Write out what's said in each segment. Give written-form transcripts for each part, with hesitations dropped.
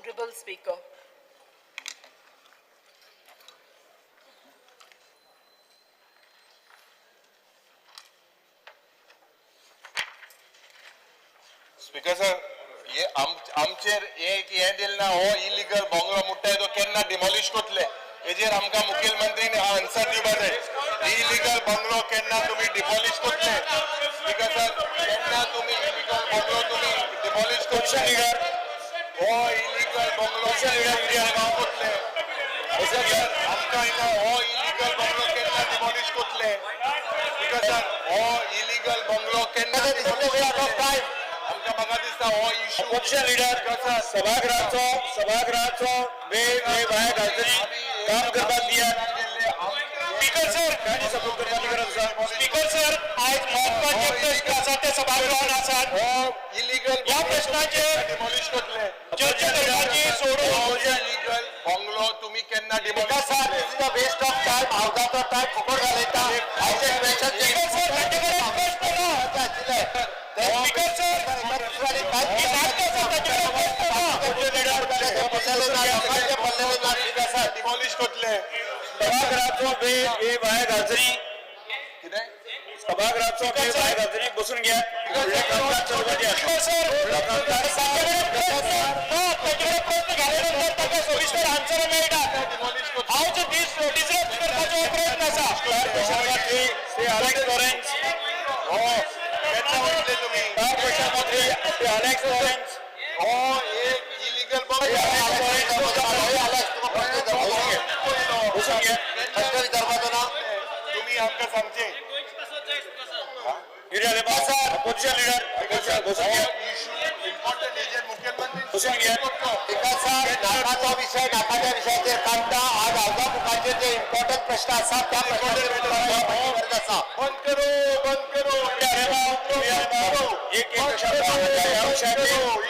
Honorable Speaker. Speaker sir, ये आमचेर एक हे दिल ना हो इलिगल बंगलो मुट्टाय तो केन्ना डिमॉलिश कोतले हेजेर आमकां मुख्यमंत्रीने आन्सर दिवपाक जाय. इलिगल बंगलो केन्ना तुम्ही डिमॉलिश कोतले? स्पीकर सर, केन्ना तुम्ही इलिगल बंगलो तुम्ही डिमॉलिश कोतले? हो इलिगल बंगलो केन्ना कोतले? सर आमकां हिंगा हो इलिगल बंगलो केन्ना डिमॉलिश कोतले? स्पीकर सर, हो इलिगल बंगलो केन्ना डिमॉलिश कोतले? आमकां म्हाका दिसता हो इश्यू अपोजिशन लीडर सभागृहाचो वेळ भायर घालतली काम करपाक दियात. स्पीकर सर, स्पीकर सर, आज महत्वाचे प्रश्न आसात ते सभागृहान आसात. इलिगल ह्या प्रश्नाचेर डिमॉलिश कोतले चर्चा करपाची सोडून इलिगल बंगलो तुम्ही केन्ना डिमॉलिश वेस्ट ऑफ टाइम अवघाचो टाइम फुकट घालयता. स्पीकर सर, ताचे कडेन प्रश्न ना. स्पीकर सर, डिमॉलिश कोतले सभागृहाचो वेळ भायर घालतली. कितें सभागृहाचो वेळ भायर घालतली. बसून घ्या. सविस्तर आन्सर मेळटा. हांव जो डिसरप्ट करपाचो प्रयत्न आसा. श्री अलेक्स लॉरेन्स, केन्ना वयतले तुम्ही? कॉर्पोरेशन मंत्री श्री अलेक्स लॉरेन्स. हो एक इलिगल बंगलो बसून घ्या. तुम्ही आमकां सांगचे अपोजिशन लीडर बसून घ्या. इम्पॉर्टंट एजंट मुख्यमंत्री बसून घ्या. नाकाचा विषय नाकाच्या विषयाचेर काडटा. आज आमच्या मुखाचेर जे इम्पॉर्टंट प्रश्न आसात त्या प्रश्नाचेर गरज आसा. बंद करो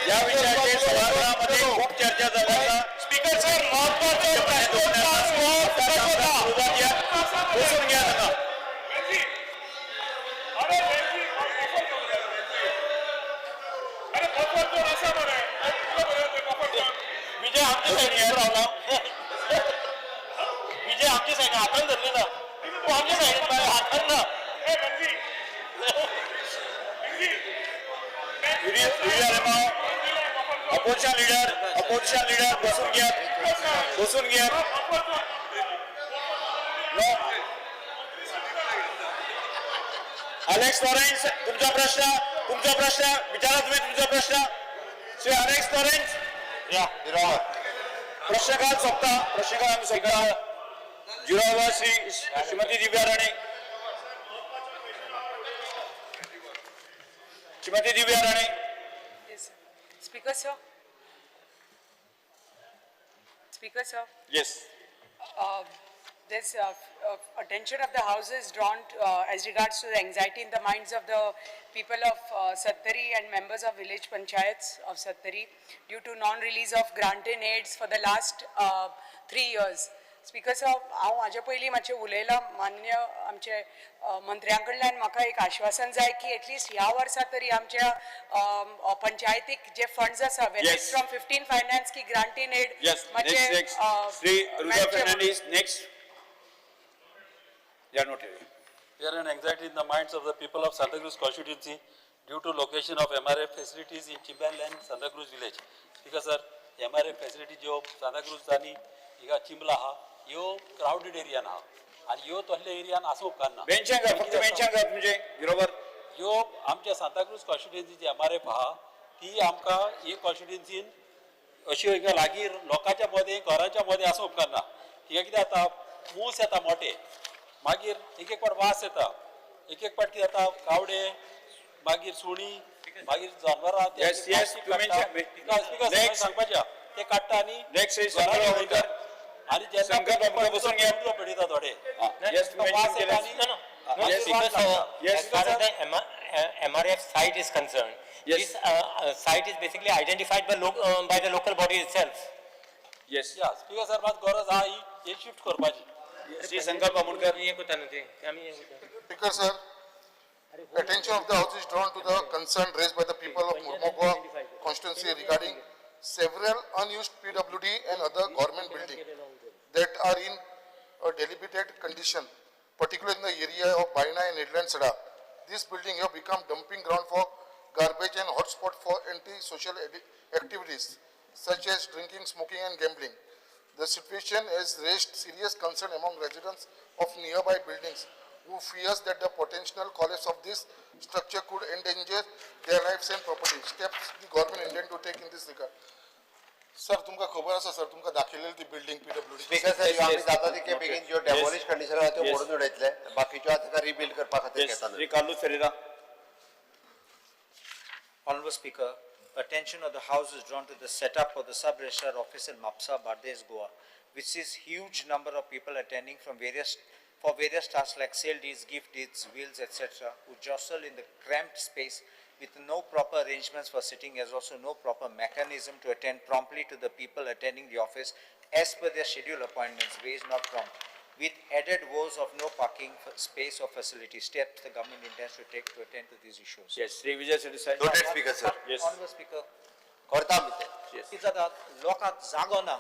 या विषयाचे सभागृहामध्ये खूप चर्चा झाली. स्पीकर सर, महत्वाचे बसून घ्या. विजय आमच्या साईडने रावला. विजय आमच्या साईडने हातान धरले ना. तू आमच्या साईडने हातान ना. अपोजिशन लीडर बसून घ्या. अलेक्स लॉरेन्स, तुमचा प्रश्न विचारा. तुम्ही तुमचा प्रश्न श्री अलेक्स लॉरेन्स. या प्रश्नकाल सोंपता. आम्ही सोंपता. जिरावा श्रीमती दिव्या Rane. Yes, sir. Speaker sir. Speaker sir. Yes. This attention of the House is drawn to, as regards to the anxiety in the minds of the people of Sattari and members of village panchayats of Sattari due to non-release of granted aids for the last 3 years. Speaker साहेब, हांव हाजे पयलीं मातशें उलयलां. मान्य आमचे मंत्र्यां कडल्यान म्हाका एक आश्वासन जाय की एटलिस्ट ह्या वर्सा तरी आमच्या पंचायतीक जे फंड्स आसा फ्रॉम 15 फायनान्स की grant in aid Shri Ruza Fernandes. Next. We are in anxiety in the minds of the people of Santa Cruz constituency due to location of MRF facilities in Chimban and Santa Cruz village. Because sir, MRF facility जो Santa Cruz जानी इगा चिंबला हा, यो crowded area ना, आणि यो तोहले area ना असो उपकारना. फक्त बेंचांगा म्हणजे बरोबर. यो आमच्या Santa Cruz constituency जी MRF हा, ती आमका ये constituency अशी इगा लागी लोकांच्या मध्ये घराच्या मध्ये असो उपकारना. इगा किती आता मूस येता मोठे. मागीर एक पाट वास येता. एक पाट किती आता कावडे, मागीर सुणी, मागीर जनावरां. सांगपाच्या ते काडटा आणि आणि बसून पडिता थोडे. As far as the MRF site is concerned, this site is basically identified by the local body itself. Yes. Speaker sir, मात गरज हा ही शिफ्ट करपाची. श्री संकल्प बामुणकर. Speaker sir, attention of the House is drawn to the concern raised by the people of Mormugao constituency regarding several unused PWD and other government buildings that are in a dilapidated condition, particularly in the area of Baina and Edland Sada. This building have become dumping ground for garbage and hotspot for anti-social activities such as drinking, smoking and gambling. The situation has raised serious concern among residents of nearby buildings who fears that the potential collapse of this structure could endanger their lives and property. Steps the government intend to take in this regard. Sir तुमका खबर आसा sir तुमका दाखयलेली ती building PWD speaker sir ह्यो आमी जाता तितके बेगीन ज्यो डेमोलिश कंडिशन आहा त्यो मोडून उडयतले बाकीच्यो आतां रिबिल्ड करपा खातीर घेता Sri Carlos Ferreira. Honorable Speaker, attention of the House is drawn to the setup of the sub-registrar office in Mapsa, Bardez, Goa, which sees huge number of people attending for various tasks like sale deeds, gift deeds, wills, etc., who jostle in the cramped space with no proper arrangements for sitting, as also no proper mechanism to attend promptly to the people attending the office as per their scheduled appointments, ways not prompt, with added woes of no parking space or facility. Steps the government intends to take to attend to these issues. Yes, Sri Vijay Sir. Noted, Speaker, sir. Yes. Honorable Speaker, करता आमी ते Yes. की जाता लोकांक जागो ना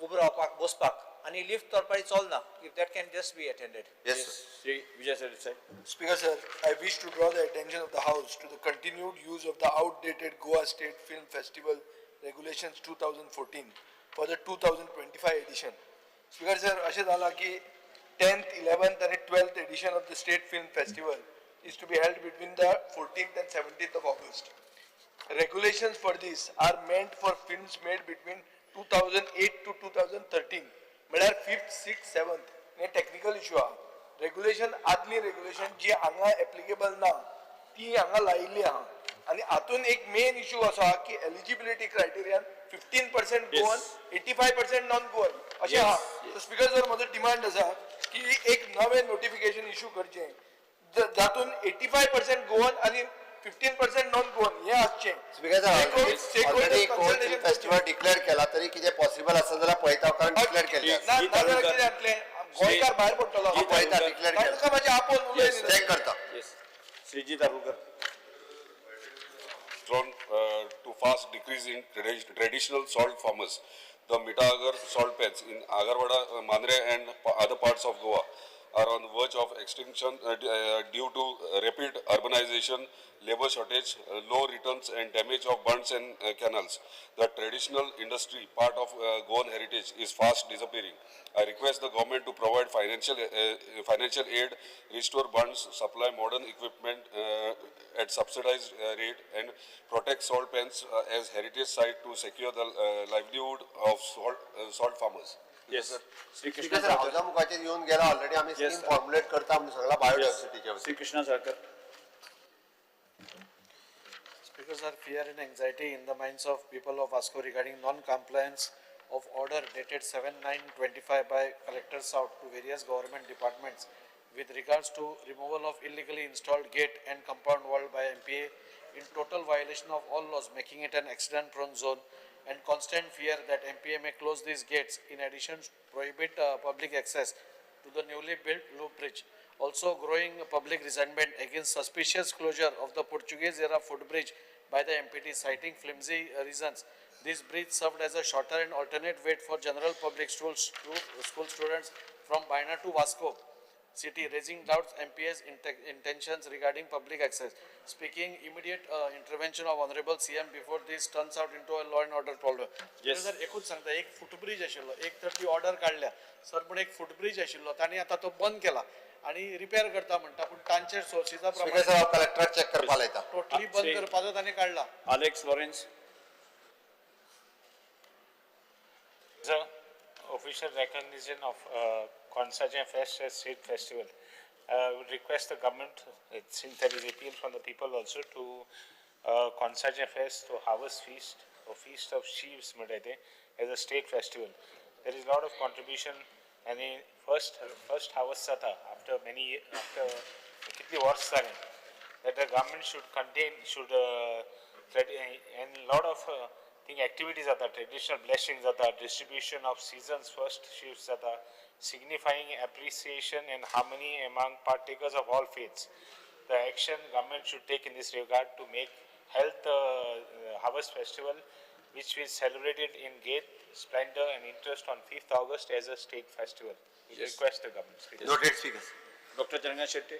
उबो रावपाक बसपाक आनी लिफ्ट तोरपारी चलना, if that can just be attended. yes sir. Sri Vijay Sir. Speaker sir, I wish to draw the attention of the House to the continued use of the outdated Goa State Film Festival Regulations 2014 for the 2025 edition. Speaker sir, अशें जाला की 10th, 11th and 12th edition of the State Film Festival is to be held between the 14th and 17th of August. Regulations for this are meant for films made between 2008 to 2013. म्हळ्यार 5th, 6th, 7th हे technical issue आहा. Regulation आदली regulation जी हांगा applicable ना ती हांगा लायिल्ली आहा आनी हातून एक मेन इशू असो आहा की एलिजिबिलिटी क्रायटेरियान 15% गोवन 85% नॉन गोवन अशें आहा. स्पीकर सर म्हजो डिमांड आसा की एक नवें नोटिफिकेशन इशू करचें जातून 85% गोवन आनी 15% नॉन गोवन हे आसचें. Speaker sir already Goan film festival declare केला तरी कितें पॉसिबल आसा जाल्यार पळयता कारण डिक्लेअर केल्लें आसा. नाजाल्यार कितें जातलें गोंयकार भायर पडटलो. पळयता डिक्लेअर ताका केला म्हाजे आपोवन उलयन चेक करता. Yes. Srijit Arulkar. Drawn to fast decrease in traditional salt farmers. The Mitagar salt pans in Agarwada, Mandre and other parts of Goa are on the verge of extinction due to rapid urbanization, labor shortage, low returns and damage of bunds and canals. The traditional industry part of Goan heritage is fast disappearing. I request the government to provide financial aid, restore bunds, supply modern equipment at subsidized rate and protect salt pans as heritage site to secure the livelihood of salt farmers. Yes. Sri speaker Krishna sir Sarkar. हावजा मुखाचेर येवन गेला already आमी scheme formulate करता म्हणून सगळा बायोडायव्हर्सिटीच्या Sri Krishna Sarkar. Speakers are fear and anxiety in the minds of people of Vasco regarding non-compliance of order dated 7/9/25 by Collector South to various government departments with regards to removal of illegally installed gate and compound wall by MPA in total violation of all laws, making it an accident-prone zone, and constant fear that MPA may close these gates. In addition, prohibit public access to the newly built loop bridge. Also, growing public resentment against suspicious closure of the Portuguese-era footbridge by the MPT, citing flimsy reasons. This bridge served as a shorter and alternate way for general public school students from Baina to Vasco City, raising doubts MPA's intentions regarding public access. Speaking immediate intervention of Honorable CM before this turns out into a law and order problem. Yes. Sir एकूच सांगता एक footbridge आशिल्लो एक तर ती order काढल्या sir पण एक फुटब्रिज आशिल्लो तांणी आता तो बंद केला आणि रिपेअर करता म्हणटा पण तांचे सोर्सिसा स्पीकर प्रमाणे सर कलेक्टर चेक करपा लायता. टोटली बंद करपाचो तांणी काढला. Alex Lawrence. The official recognition of Consaja Fest as state festival. Would request the government, since there is appeal from the people also, to Consaja Fest to Harvest Feast or Feast of Sheaves Madade as a state festival. There is a lot of contribution and in first harvest sata after kitni wars zale that the government should and lot of activities are the traditional blessings are the distribution of seasons first sheaves are the signifying appreciation and harmony among partakers of all faiths. The action government should take in this regard to make health harvest festival which we celebrated in gait, splendor and interest on 5th August as a state festival. We request the government. Speaker. Noted speakers. Dr. Jangan Shetty.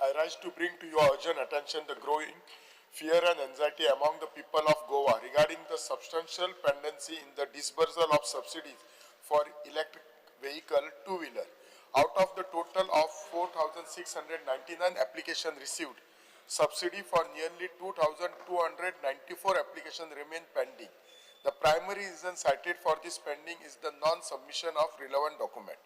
I rise to bring to your urgent attention the growing fear and anxiety among the people of Goa regarding the substantial pendency in the disbursal of subsidies for electric vehicle two-wheeler. Out of the total of 4,699 applications received, subsidy for nearly 2,294 applications remain pending. The primary reason cited for this pending is the non-submission of relevant document.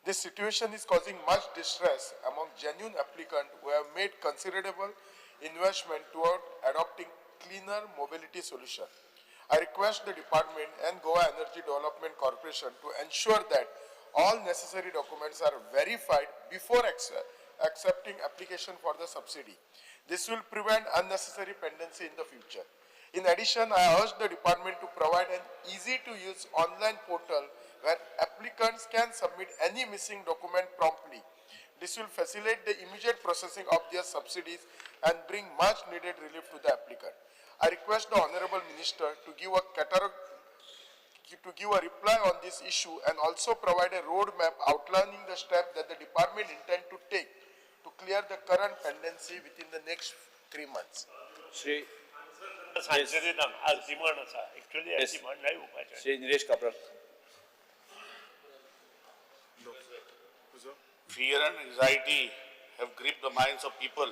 This situation is causing much distress among genuine applicants who have made considerable investment toward adopting cleaner mobility solution. I request the department and Goa Energy Development Corporation to ensure that all necessary documents are verified before accepting application for the subsidy. This will prevent unnecessary pendency in the future. In addition, I urge the department to provide an easy-to-use online portal where applicants can submit any missing document promptly. This will facilitate the immediate processing of their subsidies and bring much-needed relief to the applicant. I request the Honorable Minister to give a reply on this issue and also provide a roadmap outlining the steps that the department intend to take to clear the current pendency within the next 3 months. Shri Nilesh Kapral. Fear and anxiety have gripped the minds of people,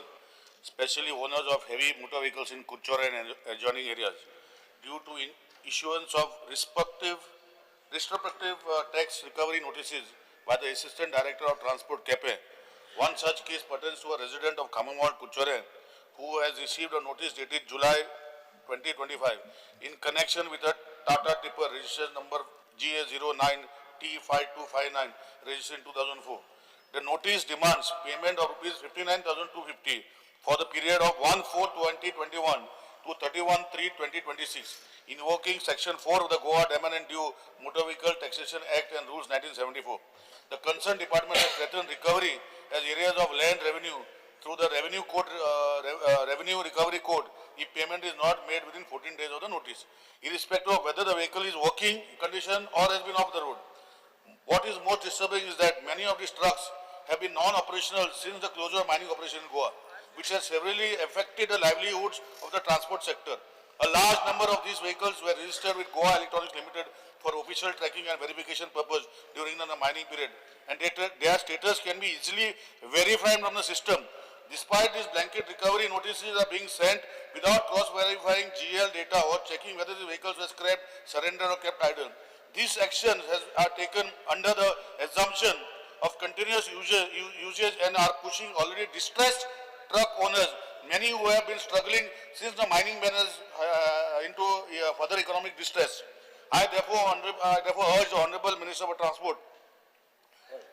especially owners of heavy motor vehicles in Kuchora and adjoining areas, due to issuance of retrospective tax recovery notices by the Assistant Director of Transport, KEPE. One such case pertains to a resident of Kamamwad, Kuchora, who has received a notice dated July 2025 in connection with a Tata tipper registration number GA09T5259 registered in 2004. The notice demands payment of rupees 59,250 for the period of 1/4/2021 to 31/3/2026, invoking Section 4 of the Goa Demand and Due Motor Vehicle Taxation Act and Rules 1974. The concerned department has threatened recovery as areas of land revenue through the Revenue Code, Revenue Recovery Code if payment is not made within 14 days of the notice, irrespective of whether the vehicle is working condition or has been off the road. What is most disturbing is that many of these trucks have been non-operational since the closure of mining operation in Goa, which has severely affected the livelihoods of the transport sector. A large number of these vehicles were registered with Goa Electronics Limited for official tracking and verification purpose during the mining period, and their status can be easily verified from the system. Despite this, blanket recovery notices are being sent without cross-verifying GL data or checking whether the vehicles were scrapped, surrendered or kept idle. These actions are taken under the assumption of continuous usage and are pushing already distressed truck owners, many who have been struggling since the mining ban into further economic distress. I therefore urge the Honorable Minister for Transport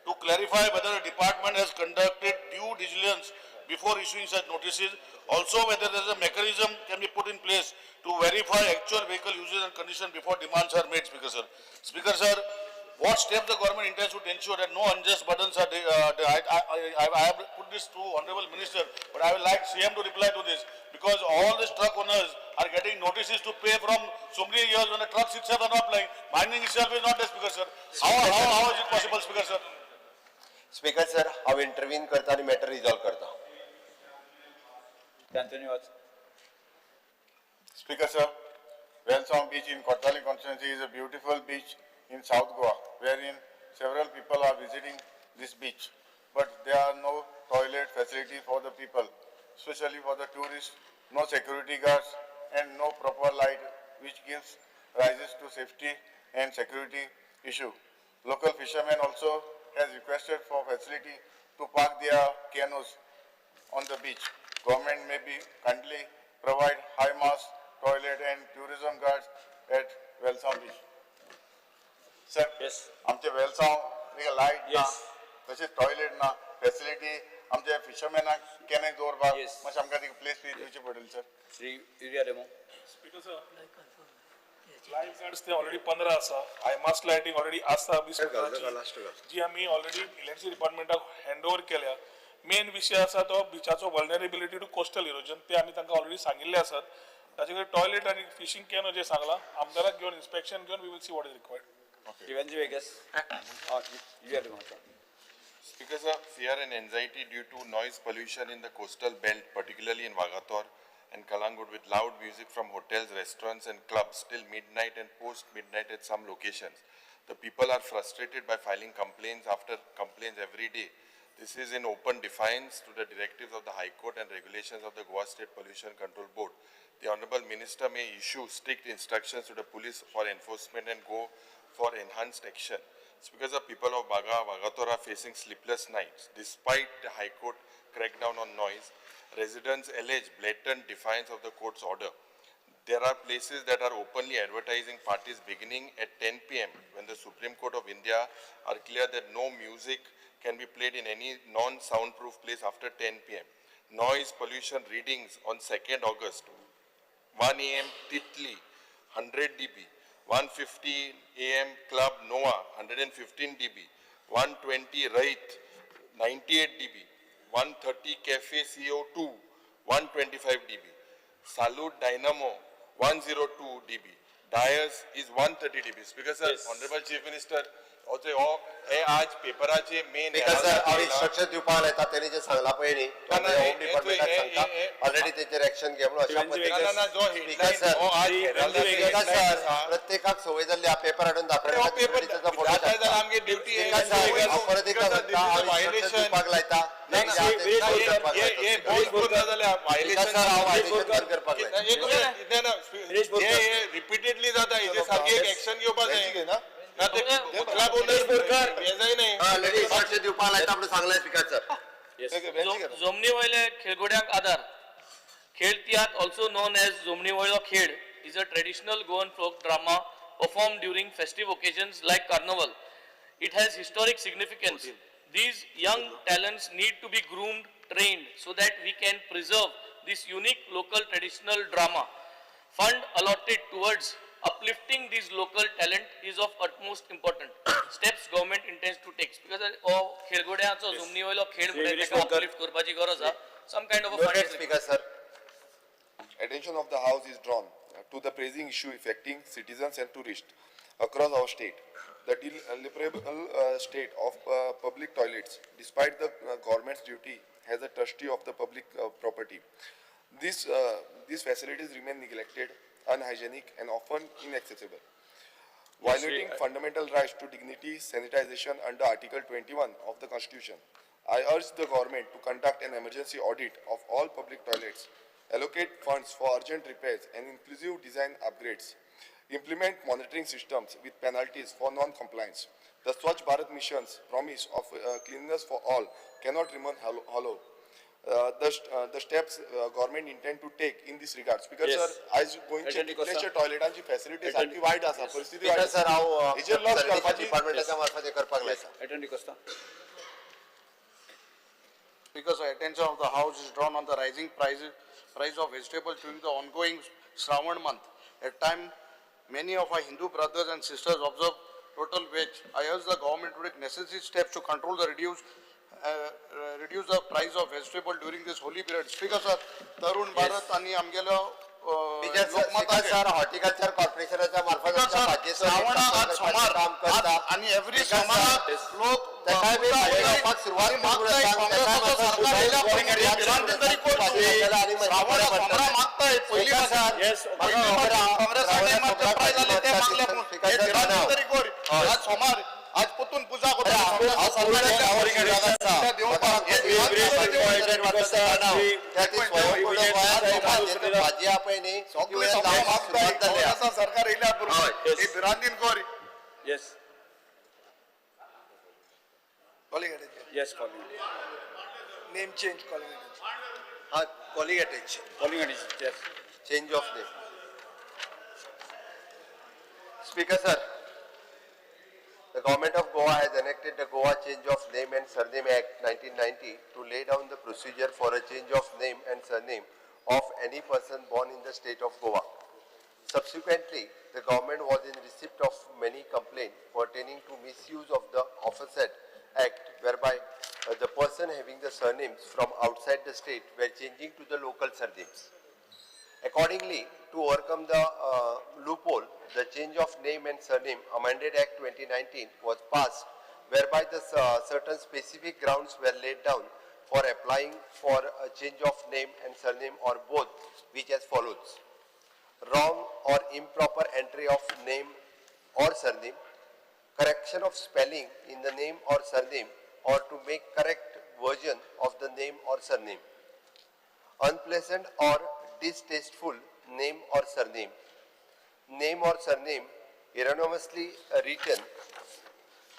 to clarify whether the department has conducted due diligence before issuing such notices. Also, whether there is a mechanism can be put in place to verify actual vehicle usage and condition before demands are made, Speaker Sir. Speaker Sir, what steps the government intends to ensure that no unjust burdens are I have put this to Honorable Minister, but I would like CM to reply to this, because all these truck owners are getting notices to pay from so many years when the trucks itself are not playing. Mining itself is not there, Speaker Sir. How is it possible, Speaker Sir? Speaker Sir, how intervene करता आणि matter resolve करता. Speaker Sir, Wellsong Beach in Kotali constituency is a beautiful beach in South Goa, wherein several people are visiting this beach. But there are no toilet facilities for the people, especially for the tourists, no security guards and no proper light, which gives rises to safety and security issue. Local fishermen also has requested for facility to park their canoes on the beach. Government may be kindly provide high mast, toilet and tourism guards at Wellsong Beach. Sir, yes. आमचे Wellsong एक light ना, Yes. तसे toilet ना, facility आमचे fishermen ना केने दौरबाग, Yes. मग आमका ती place भी दिवची पडेल sir. Shri Area Demo. Speaker sir, live guards ते already 15 आसा, I must lighting already आसा 20 जी आम्ही already electricity department handover केल्या. मेन विषय आसा तो बिचाचो वल्नरेबिलिटी टू कोस्टल इरोजन ते आमी तांकां ऑलरेडी सांगिल्ले आसात. ताचे कडेन टॉयलेट आनी फिशींग कॅन जे सांगला आमदाराक घेवन इन्स्पेक्शन घेवन we will see what is required. Speaker sir, fear and anxiety due to noise pollution in the coastal belt, particularly in Vagator and Kalangut, with loud music from hotels, restaurants and clubs till midnight and post midnight at some locations. The people are frustrated by filing complaints after complaints every day. This is in open defiance to the directives of the High Court and regulations of the Goa State Pollution Control Board. The Honorable Minister may issue strict instructions to the police for enforcement and go for enhanced action. Speaker, the people of Vagator are facing sleepless nights. Despite the High Court crackdown on noise, residents allege blatant defiance of the court's order. There are places that are openly advertising parties beginning at 10 p.m. when the Supreme Court of India are clear that no music can be played in any non-soundproof place after 10 p.m. Noise pollution readings on 2nd August, 1 a.m. Titli, 100 dB. 150 AM Club Noah, 115 dB, 120 Raith, 98 dB, 130 Cafe CO2, 125 dB, Salute Dynamo, 102 dB, Dyers is 130 dB. Speaker sir, Honorable Chief Minister, आज पेपराचे main instruction दिवपाक लायता तेणी जे सांगला पळय न्ही home डिपार्टमेंटाक सांगता ऑलरेडी तेचेर एक्शन घे म्हणून अशा पद्दतीन प्रत्येकाक संवय जाल्ली हा पेपर हाडून दाखोवपाक आमगे ड्युटी परत एकदा सांगता हांव इन्स्ट्रक्शन दिवपाक लायता रिपीटेडली जाता हेजे सारखे एक्शन घेवपाक जाय ना जोमनी वयले खेळगड्यांक आदार खेळ तियात्र also known as जोमनी वयलो खेळ is a traditional Goan folk drama performed during festive occasions like carnival. It has historic significance. These young talents need to be groomed, trained so that we can preserve this unique local traditional drama. Fund allotted towards uplifting these local talent is of utmost important. Steps government intends to take because खेळगड्यांचो जुमनी वयलो खेळ uplift करपाची गरज आसा. Some kind of a fund. Speaker sir. Attention of the House is drawn to the pressing issue affecting citizens and tourists across our state. The deplorable state of public toilets, despite the government's duty as a trustee of the public property. These facilities remain neglected, unhygienic and often inaccessible, violating fundamental rights to dignity, sanitization under Article 21 of the Constitution. I urge the government to conduct an emergency audit of all public toilets, allocate funds for urgent repairs and inclusive design upgrades, implement monitoring systems with penalties for non-compliance. The Swachh Bharat Mission's promise of cleanliness for all cannot remain hollow. The steps government intend to take in this regard. Speaker sir, as going to replace toilet and facilities are wide as a परिस्थिती Speaker sir, हांव डिपार्टमेंटाच्या मार्फत करपाक लायता. Because the attention of the House is drawn on the rising price of vegetables during the ongoing Shravan month. At time, many of our Hindu brothers and sisters observe total veg. I urge the government to take necessary steps to control the reduce the price of vegetable during this holy period. Speaker sir, Tarun Bharat आणि आमगेलो sir horticulture कॉर्पोरेशनच्या मार्फत श्रावणात सोमार आणि every सोमार लोक सोमार आज पुतून पूजा सरकार बिरांदीन core Yes. Yes, calling. Name change, calling it. Calling attention. Calling attention. Yes. Change of name. Speaker sir, the government of Goa has enacted the Goa Change of Name and Surname Act 1990 to lay down the procedure for a change of name and surname of any person born in the state of Goa. Subsequently, the government was in receipt of many complaints pertaining to misuse of the aforesaid act, whereby the person having the surnames from outside the state were changing to the local surnames. Accordingly, to overcome the loophole, the Change of Name and Surname Amended Act 2019 was passed, whereby the certain specific grounds were laid down for applying for a change of name and surname or both, which as follows: wrong or improper entry of name or surname, correction of spelling in the name or surname, or to make correct version of the name or surname, unpleasant or distasteful name or surname, name or surname erroneously written.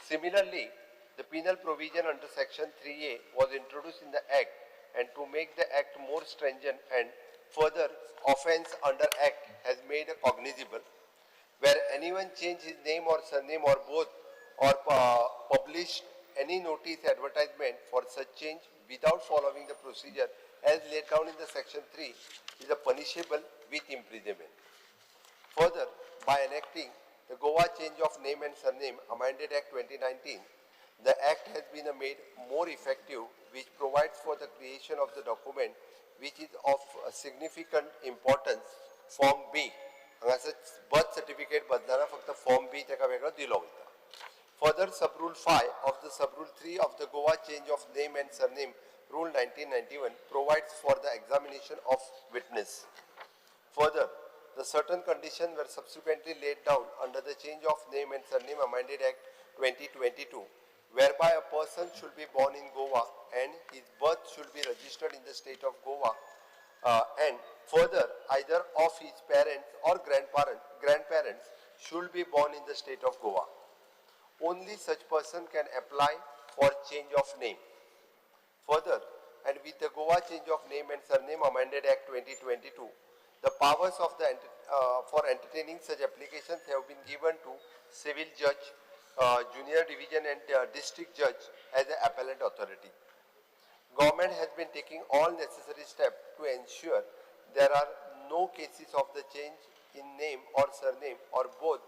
Similarly, the penal provision under section 3A was introduced in the Act, and to make the Act more stringent and further, offence under Act has made cognizable where anyone change his name or surname or both, or published any notice advertisement for such change without following the procedure as laid down in the section 3 is punishable with imprisonment. Further, by enacting the Goa Change of Name and Surname Amended Act 2019, the Act has been made more effective, which provides for the creation of the document which is of significant importance, Form B. Birth certificate बदलाना फक्त Form B तेका वेगळो दिलो वयता. Further, Sub-Rule 5 of the Sub-Rule 3 of the Goa Change of Name and Surname Rule 1991 provides for the examination of witness. Further, the certain conditions were subsequently laid down under the Change of Name and Surname Amended Act 2022, whereby a person should be born in Goa and his birth should be registered in the state of Goa, and further, either of his parents or grandparents should be born in the state of Goa. Only such person can apply for change of name. Further, and with the Goa Change of Name and Surname Amended Act 2022, the powers of the for entertaining such applications have been given to civil judge, junior division and district judge as the appellate authority. Government has been taking all necessary steps to ensure there are no cases of the change in name or surname or both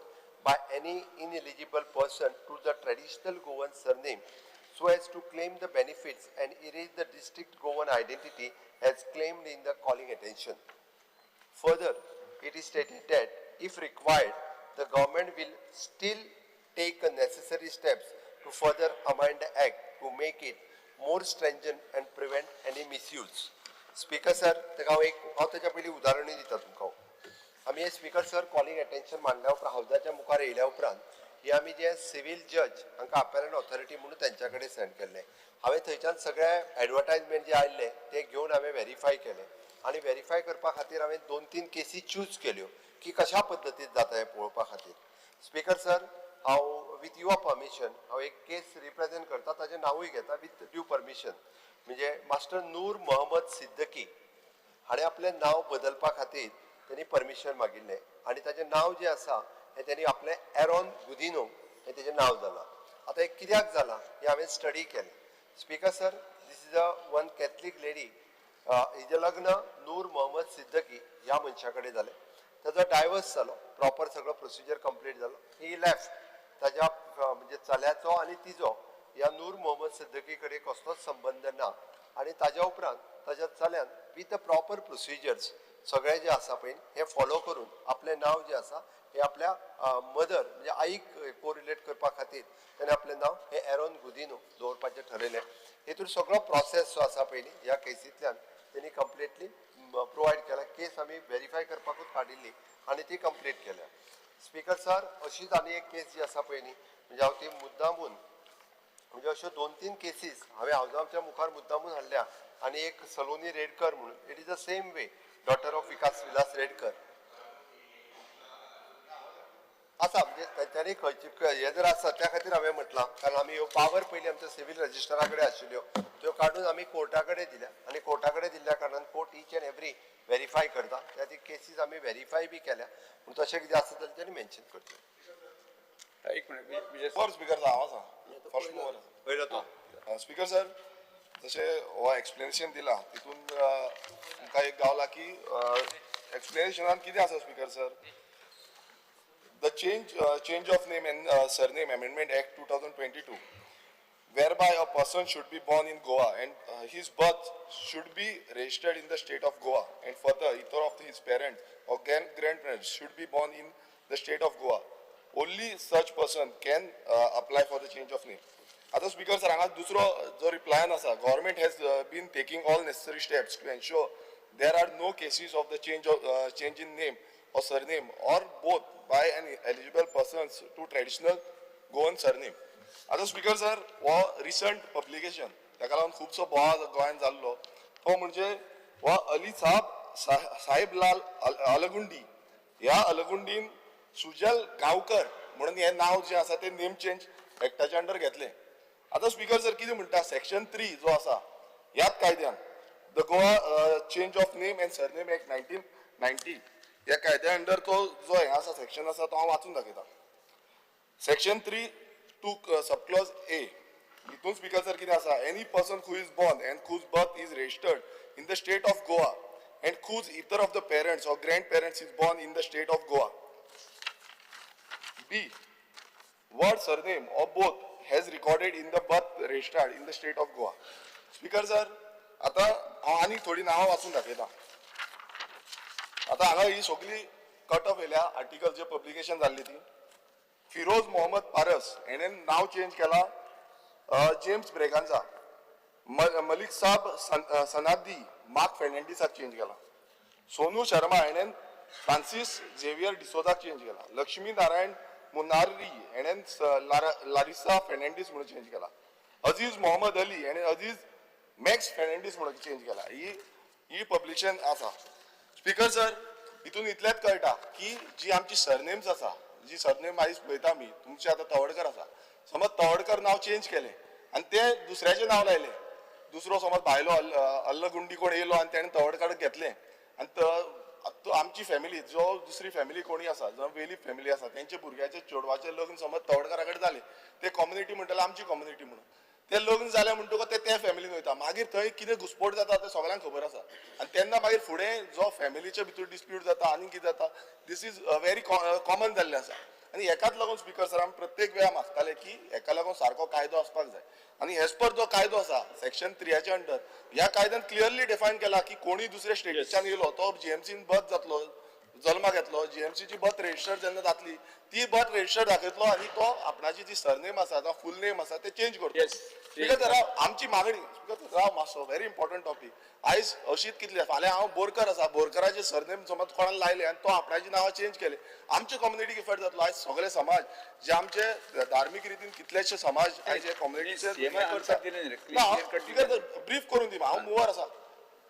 by any ineligible person to the traditional Goan surname so as to claim the benefits and erase the distinct Goan identity as claimed in the calling attention. Further, it is stated that if required, the government will still take necessary steps to further amend the Act to make it more stringent and prevent any misuse. Speaker sir, हांव ताच्या पयलीं उदाहरणूय दिता तुमकां. आमी हे speaker sir calling attention मांडल्या उपरांत हावजाच्या मुखार येयल्या उपरांत ही आमी जे सिव्हिल जज हांकां अपॅरंट ऑथॉरिटी म्हणून तेंच्या कडेन सेंड केल्ले. हांवें थंयच्यान सगळे एडवर्टायजमेंट जे आयिल्ले ते घेवन हांवें व्हेरीफाय केले आनी व्हेरीफाय करपा खातीर हांवें 2-3 केसी चूज केल्यो की कशा पद्दतीन जाता हें पळोवपा खातीर. स्पीकर सर, हांव विथ युअर परमिशन हांव एक केस रिप्रेझेंट करता, ताचें नांवूय घेता विथ ड्यू परमिशन. म्हणजे मास्टर नूर मोहम्मद सिद्दकी हाणें आपलें नांव बदलपा खातीर त्यांनी परमिशन मागिल्लें आनी ताचें नांव जें आसा हें त्यांनी आपलें एरॉन गुदिनो हें तेजें नांव जालां. आतां हें कित्याक जालां हें हांवें स्टडी केलें. Speaker sir, this is a one Catholic lady, हिजें लग्न नूर मोहम्मद सिद्दकी ह्या मनशा कडेन जालें. ताजो डायवर्स जालो, प्रॉपर सगळो प्रोसिजर कंप्लीट जालो. ही लेफ्ट. ताज्या म्हणजे चल्याचो आनी तिजो ह्या नूर मोहम्मद सिद्दकी कडेन कसलोच संबंध ना आनी ताज्या उपरांत ताज्या चल्यान विथ द प्रॉपर प्रोसिजर्स सगळे जे आसा पळय हे फॉलो करून आपलें नांव जें आसा हे आपल्या मदर म्हणजे आईक कोरिलेट करपा खातीर ताणें आपलें नांव हे एरॉन गुदिनो दवरपाचें ठरयलें. हेतून सगळो प्रोसेस जो आसा पयलीं ह्या केसींतल्यान तेणी कंप्लिटली प्रोवायड केला. केस आमी व्हेरीफाय करपाकूच काडिल्ली आनी ती कंप्लीट केल्या. स्पीकर सर, अशीच आनी एक केस जी आसा पळय न्ही, म्हणजे हांव ती मुद्दामून म्हणजे अश्यो 2-3 केसीस हांवें हावजाच्या मुखार मुद्दामून हाडल्या आनी एक सलोनी रेडकर म्हणून, it is the same way, daughter of Vikas Vilas Redkar आसा. म्हणजे तेंच्यांनी खंयची हे जर आसा त्या खातीर हांवें म्हटलां, कारण आमी ह्यो पावर पयलीं आमच्या सिव्हील रजिस्टरा कडेन आशिल्ल्यो त्यो काडून आमी कोर्टा कडेन दिल्या आनी कोर्टा कडेन दिल्ल्या कारणान court each end every verify करता. त्या ती केसीस आमी व्हेरीफाय बी केल्या. पूण तशें कितें आसा जाल्यार तेणी मेन्शन करचें. एक मिनिट स्पीकर आवाज फर्स्ट पयलो तो स्पीकर सर, जशें हो एक्सप्लेनेशन दिला तितून तुमकां एक गावला की एक्सप्लेनेशनान कितें आसा speaker sir, the change of name end surname amendment act 2022 whereby a person should be born in Goa and his birth should be registered in the state of Goa, and further either of his parents or grandparents should be born in the state of Goa. Only such person can apply for the change of name. Other speakers are dusro jo reply asa. Government has been taking all necessary steps to ensure there are no cases of the change in name or surname or both by an eligible persons to traditional Goan surname. Other speakers are recent publication. ताका लागून खूबसो बोवाळ गोंयांत जाल्लो तो म्हणजे हो अली साहेब लाल अलगुंडी ह्या अलगुंडीन सुजल गांवकर म्हणून हे नाव जे आसा ते नेम चेंज एक्टाच्या अंडर घेतले. आता स्पीकर सर कितें म्हणटा सेक्शन 3 जो आसा ह्याच कायद्यान the Goa change of name end surname act 1990 ह्या कायद्या अंडर तो जो हे आसा सेक्शन आसा तो हांव वाचून दाखयता. सेक्शन 3 टू सबक्लॉज ए हितून स्पीकर सर कितें आसा any person who is born end whose birth is registered in the state of Goa and whose either of the parents or grandparents is born in the state of Goa. B. Word surname or both has recorded in the birth registered in the state of Goa. Speaker sir, आता हांव आनी थोडी नांवां वाचून दाखयता. आता हांगा ही सगळी कट ऑफ येयल्या आर्टिकल जे पब्लिकेशन जाल्ली ती. फिरोज मोहम्मद पारस हेणें नांव चेंज केला जेम्स ब्रेगांजा. मलिक साहब सनादी मार्क फेर्नांडीसाक चेंज केला. सोनू शर्मा हेणें फ्रांसिस झेवियर डिसोजाक चेंज केला. लक्ष्मी नारायण मुनारी हेणें लारिसा फेर्नांडीस म्हणून चेंज केला. अजीज मोहम्मद अली हेणें अजीज मॅक्स फेर्नांडीस म्हणून चेंज केला. ही पब्लिकेशन आसा. स्पीकर सर हितून इतलेंच कळटा की जी आमची सरनेम्स आसा जी सरनेम आयज पळयता आमी तुमचे आतां तवडकर आसा समज तवडकर नांव चेंज केलें आनी ते दुसऱ्याचें नांव लायलें दुसरो समज भायलो अल्लगुंडी कोण येयलो आनी तेणें तवडकर घेतलें आनी आमची फॅमिली जो दुसरी फॅमिली कोणी आसा जो वेलीप फॅमिली आसा तेंचे भुरग्याचे चेडवाचें लग्न समज तवडकरा कडेन जालें ते कम्युनिटी म्हणटाले आमची कम्युनिटी म्हणून ते लग्न जालें म्हणटकच ते त्या फॅमिलीन वयता मागीर थंय कितें घुसपट जाता तें सगळ्यांक खबर आसा आनी तेन्ना मागीर फुडें जो फॅमिलीचे भितर डिस्प्यूट जाता आनी कितें जाता दीस इज व्हेरी कॉमन जाल्लें आसा आनी हेकाच लागून स्पीकर सर आमी प्रत्येक वेळा मागताले की हेका लागून सारको कायदो आसपाक जाय आनी एज पर जो कायदो आसा सेक्शन 3 अंडर ह्या कायद्यान क्लियरली डिफायन केला की कोणी दुसऱ्या स्टेटीच्यान येयलो तो जीएमसीन बर्थ जातलो जल्माक येतलो जीएमसीची बर्थ रजिस्टर जेन्ना जातली ती बर्थ रजिस्टर दाखयतलो आनी तो आपणाची जी सरनेम आसा तो फूल नेम आसा ते चेंज करतलो. स्पीकर आमची मागणी स्पीकर राव मातसो व्हेरी इम्पॉर्टंट टॉपीक आयज अशीत कितले फाल्यां हांव बोरकर आसा बोरकराचे सरनेम समज कोणान लायले आनी तो आपणाची नांवां चेंज केले आमच्या कम्युनिटीक इफेक्ट जातलो आयज सगळे समाज जे आमचे धार्मीक रितीन कितलेशे समाज आयज हे कम्युनिटीचे स्पीकर ब्रीफ करून दी हांव मुवर आसा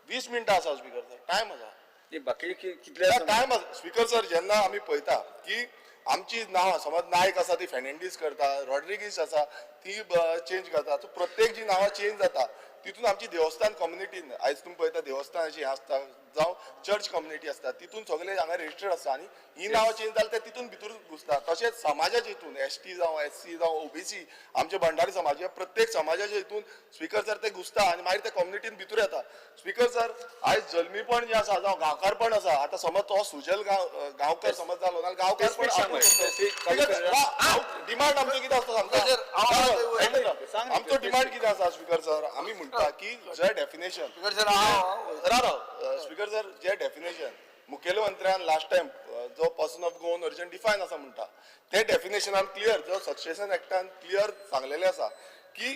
20 मिनटां आसा स्पीकर सर टायम आसा टायम आसा स्पीकर सर जेन्ना आमी पळयता की आमची नांवां समज नायक आसा ती फेर्नांडीस करता रॉड्रिगीस आसा ती चेंज करता सो प्रत्येक जी नांवां चेंज जाता तितून आमची देवस्थान कम्युनिटीन आयज तुमी पळयता देवस्थानाची आसता जावं चर्च कम्युनिटी आसता तितून सगळे हांगा रजिस्टर्ड आसता आनी ही नांवां चेंज जाली ते तितून भितर घुसता तशेंच समाजाच्या हितून एसटी जावं एससी जावं ओबीसी आमचे भंडारी समाज या प्रत्येक समाजाच्या हितून स्पीकर सर ते घुसता आनी मागीर ते कम्युनिटीन भितर येता. स्पीकर सर आयज जल्मीपण जे आसा जावं गांवकारपण आसा आतां समज तो सुजल गांवकर समज जालो नाल्यार गांवकारपण डिमांड आमचो कितें आसता सांगता आमचो डिमांड कितें आसा स्पीकर सर आमी म्हणटा की जे डेफिनेशन स्पीकर सर जे डेफिनेशन मुखेलमंत्र्यान लास्ट टायम जो person of Goan origin define आसा म्हणटा ते डेफिनेशनान क्लियर जो सक्सेशन एक्टान क्लियर सांगलेले आसा की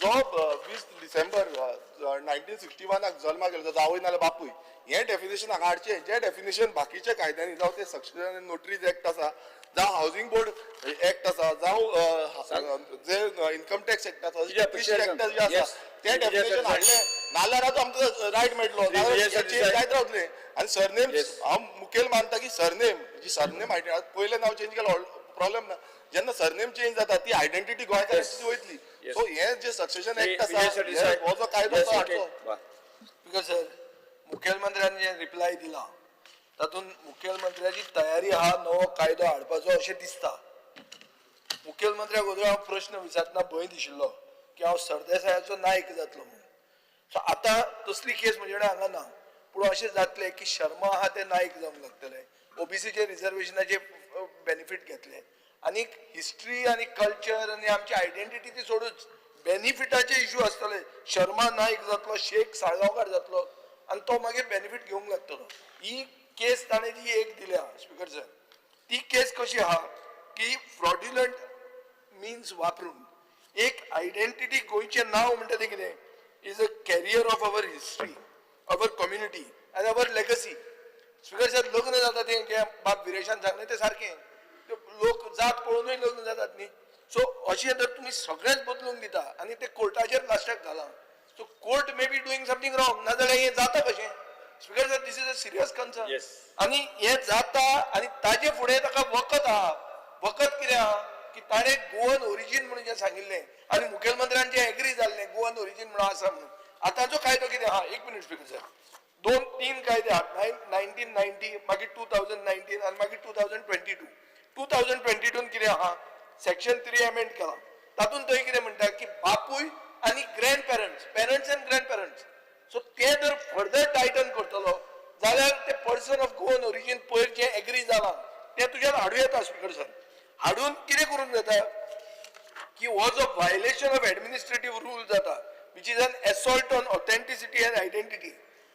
जो 20 डिसेंबर 1961 जल्माक गेलो जावय नाल्यार बापूय हे डेफिनेशन हांगा हाडचे जे डेफिनेशन बाकीच्या कायद्यांनी जावं ते सक्सेशन एंड नोटरीज एक्ट आसा जावं हावसिंग बोर्ड एक्ट आसा जावं जे इन्कम टॅक्स एक्ट आसा एक्ट जे आसा ते डेफिनेशन हाडले नाल्यार आमकां रायट मेळटलो चेंज जायत रावतले आनी सरनेम हांव मुखेल मानता की सरनेम जी सरनेम पयलें नांव चेंज केलो प्रॉब्लेम ना जेन्ना सरनेम चेंज जाता ती आयडेंटिटी गोंयकारांची वयतली सो हे जे सक्सेशन एक्ट आसा हो जो कायदो आसा हाडचो. स्पीकर सर मुखेलमंत्र्यान जे रिप्लाय दिला तातूंत मुखेलमंत्र्याची तयारी आहा नवो कायदो हाडपाचो अशें दिसता. मुखेलमंत्र्याक वगैरे हांव प्रश्न विचारतना भंय दिशिल्लो की हांव सरदेसायाचो नायक जातलो म्हणून सो आतां तसली केस म्हजे कडेन हांगा ना पूण अशें जातलें की शर्मा आहा ते नायक जावंक लागतले ओबीसीचे रिजर्वेशनाचे बेनिफीट घेतले आनी हिस्ट्री आनी कल्चर आनी आमची आयडेंटिटी ती सोडूच बेनिफिटाचे इश्यू आसतले. शर्मा नायक जातलो, शेख साळगांवकार जातलो आणि तो मागीर बेनिफीट घेवंक लागतलो. ही केस ताणें जी एक दिल्या स्पीकर सर, ती केस कशी आहा की फ्रॉड्युलंट मीन्स वापरून एक आयडेंटिटी गोंयचें नांव म्हणटा तें कितें is a carrier of our history, our community आनी अवर लेगसी. स्पीकर सर, लग्न जाता तें जे बाब विरेशान सांगलें तें सारकें. लोक जात पळोवनूय लग्न जातात न्ही. सो अशें जर तुमी सगळेंच बदलून दिता आनी ते कोर्टाचेर लास्टाक घाला, so court may be doing something wrong, नाजाल्यार हें जाता कशें? Speaker sir, this is a serious concern. आनी हें जाता आनी ताजे फुडें ताका वखद आहा. वखद कितें आहा की ताणें गोवन ओरिजीन म्हणून जें सांगिल्लें आनी मुखेलमंत्र्यान जें एग्री जाल्लें गोवन ओरिजीन म्हणून आसा म्हणून. आतांचो कायदो कितें आहा? एक मिनीट स्पीकर सर, 2-3 कायदे आहात. 1990, मागीर 2019 आनी मागीर 2022. 2022 कितें आहा? सेक्शन 3 अमेंड केला. तातूंत थंय कितें म्हणटा की बापूय आनी grand parents, parents end grand parents, so ते जर फर्दर टायटन करतलो जाल्यार ते पर्सन ऑफ गोवन ओरिजीन पयर जे एग्री जाला ते तुज्यान हाडूं येता स्पीकर सर. हाडून कितें करूंक जाता की हो जो व्हायलेशन ऑफ एडमिनिस्ट्रेटिव्ह रूल जाता, which is an assault on authenticity end identity,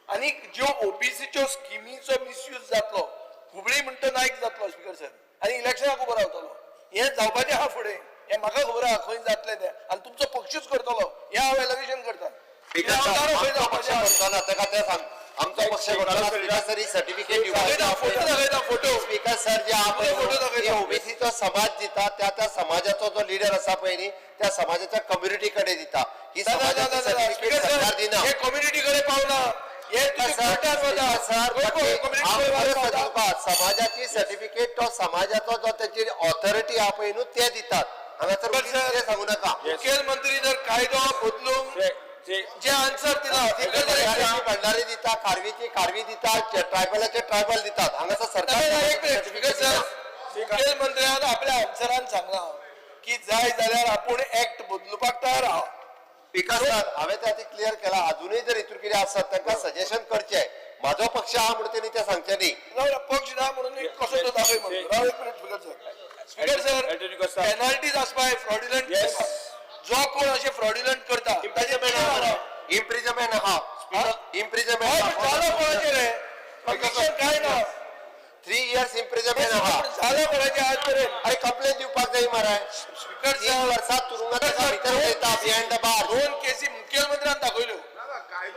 आनी ज्यो ओबीसीच्यो स्किमीचो मिसयूज जातलो, हुबळी म्हणटा नायक जातलो स्पीकर सर, आनी इलेक्शनाक उबो रावतलो. हें जावपाचें आहा फुडें, हें म्हाका खबर आहा खंय जातलें तें, आनी तुमचो पक्षूच करतलो हें हांव एलिगेशन करता. आमचा पक्ष सर्टिफिकेट फोटो स्पीकर सर जे आपण ओबीसीचो समाज दिता त्या समाजाचो जो लिडर आसा पळय न्ही त्या समाजाच्या कम्युनिटी कडेन दिता. ही समाजाची सर्टिफिकेट सरकार दिना. हे कम्युनिटी कडेन पावना. समाजाची सर्टिफिकेट तो समाजाचो जो त्याची ऑथॉरिटी आहा पळय न्हू ते दितात. हांगासर सांगू नाका. मुखेलमंत्री जर कायदो बदलूंक जे आन्सर दिला भंडारी दिता, कारवी दिता, ट्रायबलाचे ट्रायबल दितात. हांगासर सरकार मुखेलमंत्र्यान आपल्या आन्सरान सांगला की जाय जाल्यार आपूण ऍक्ट बदलुपाक तयार आहा. स्पीकर सर, हांवें ते क्लियर केला. अजूनही जर हितून कितें आसत तांकां सजेशन करचें. म्हाजो पक्ष आहा म्हणून तेणी तें सांगचें न्ही. पक्ष ना म्हणून कसो तो दाखय म्हणून. राव एक minute speaker sir. Speaker sir, penalties आसपाय फ्रॉड्युलंट. जो कोण अशें फ्रॉड्युलंट करता ताजे इम्प्रिजमेंट आहा. इम्प्रिजमेंट जालो कोणाचेर रे? कन्विक्शन काय ना. 3 years इम्प्रिजमेंट आहा. जालो कोणाचे आज पर्यंत? अरे कंप्लेन दिवपाक जाय मरे. स्पीकर 3 वर्सां तुरुंगात भितर वयता बिहाइंड द बार. 2 केसी मुखेलमंत्र्यान दाखयल्यो.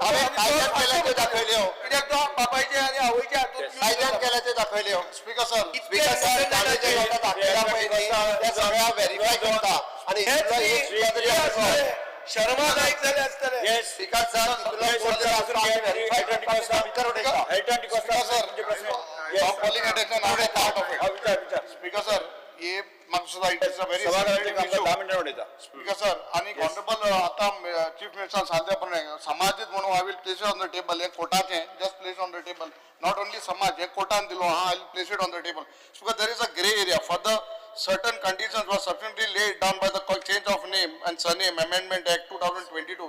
हांवें कायद्यान केल्या त्यो दाखयल्यो. कित्याक तो बापायचे आनी आवयचे हातूंत कायद्यान केल्या त्यो दाखयल्यो. स्पीकर सर, स्पीकर सर, ताणें जे दाखयला पळय न्ही त्या सगळ्या व्हेरीफाय करता. आणि शर्मा नायक जाले आसतले. स्पीकर सर, व्हेरीफाय करता. स्पीकर सर, ये म्हाका सुद्दां it is a very speaker sir, आणि ऑनरेबल आता चीफ मिनिस्टर सांगले प्रमाणे समाजीत म्हणून I will place on the table. हे कोर्टाचे just place on the table. Not only समाज, हे कोर्टान दिलो हा, I will place it on the table. Because there is a grey area for the certain conditions were sufficiently laid down by the change of name and surname amendment act 2022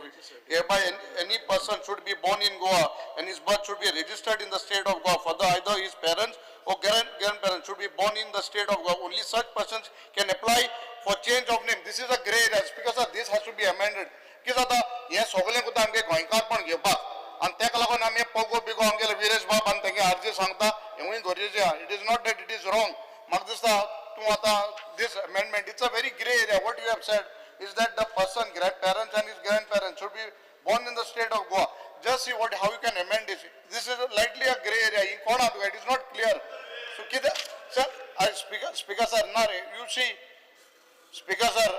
hereby any person should be born in Goa and his birth should be registered in the state of Goa. Further, either his parents or grandparents should be born in the state of Goa. Only such persons can apply for change of name. This is a grey area. Speaker sir, this has to be amended. किस आता हे सगळे कुता आमगे गोंयकार पण घेवपाक आणि तेका लागून आमी पगो बिगो आमगेले विरेश बाब आणि तेगे अर्जी सांगता हेवूय गरजेचे आहा. It is not that it is wrong. म्हाका दिसता this amendment, it's a very grey area. What you have said is that the person, grandparents and his grandparents should be born in the state of Goa. Just see how you can amend this. This is lightly a grey area. It is not clear. So, sir, Speaker sir, you see, Speaker sir,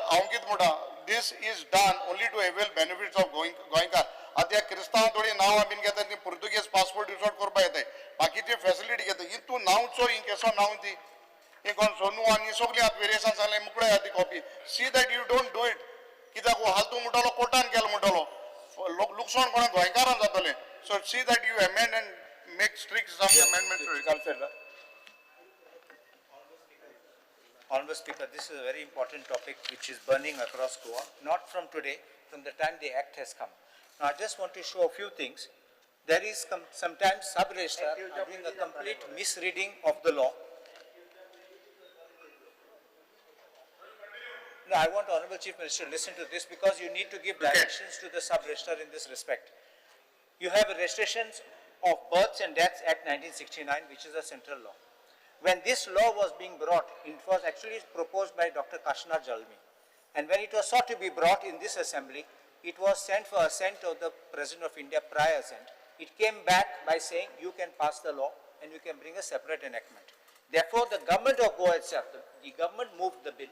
this is done only to avail benefits of Goenka. आता क्रिस्तांव थोडी नाव आमी घेतात ती पोर्तुगीज passport resort करपा येता. बाकीची facility घेता. ही तू नावचो ही केसो नाव ती हे कोण सोनू आनी सगळी आत वेरिएशन सांगले मुकळे आहा ती copy. C that you don't do it. कित्याक हालतू म्हणटलो कोर्टान केलो म्हणटलो लुकसाण कोणा गोंयकारान जातलें. So see that you amend and make strict some amendment. Honourable Speaker, this is a very important topic which is burning across Goa, not from today, from the time the Act has come. Now, I just want to show a few things. There is sometimes sub-registrar doing a complete misreading of the law. No, I want Honorable Chief Minister to listen to this because you need to give directions to the sub-registrar in this respect. You have registrations of births and deaths Act 1969, which is a central law. When this law was being brought, it was actually proposed by Dr. Kashnar Jalmi. And when it was sought to be brought in this assembly, it was sent for assent of the President of India, prior assent. It came back by saying you can pass the law and you can bring a separate enactment. Therefore, the government of Goa itself, the government moved the bill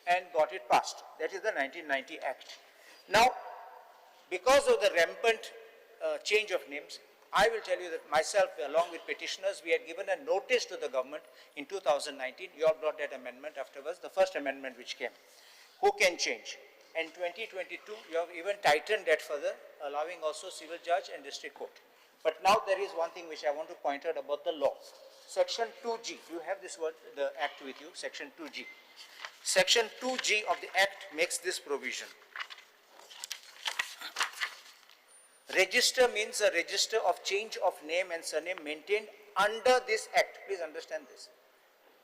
and got it passed. That is the 1990 Act. Now, because of the rampant change of names, I will tell you that myself, along with petitioners, we had given a notice to the government in 2019. You all brought that amendment afterwards, the first amendment which came. Who can change? In 2022, you have even tightened that further, allowing also civil judge and district court. But now there is one thing which I want to point out about the law. Section 2G, you have this word, the act with you, section 2G. Section 2G of the act makes this provision. Register means a register of change of name and surname maintained under this act. Please understand this.